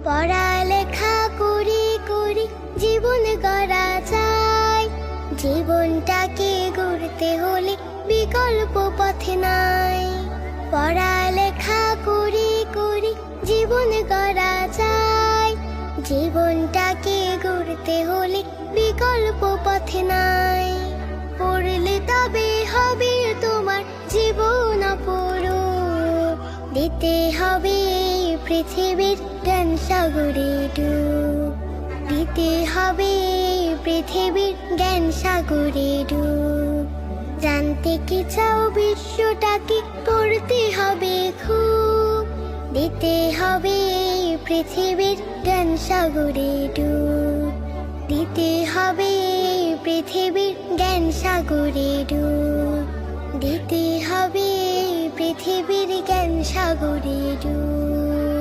পড়ালেখা করে করে জীবন গড়া যায়, জীবনটাকে গড়তে হলে বিকল্প পথ নাই। পড়ালেখা করে করে জীবন গড়া যায়, জীবনটাকে গড়তে হলে বিকল্প পথ নাই। পড়লে তবে হবে তোমার জীবন অপরূপ, দিতে হবে পৃথিবীর জ্ঞান সাগরে ডুব, দিতে হবে পৃথিবীর জ্ঞান সাগরে ডুব। জানতে কি চাও বিশ্বটাকে, পড়তে হবে খুব, দিতে হবে পৃথিবীর জ্ঞান সাগরে ডুব, দিতে হবে পৃথিবীর জ্ঞান সাগরে ডুব, দিতে হবে পৃথিবীর জ্ঞান সাগরে ডুব।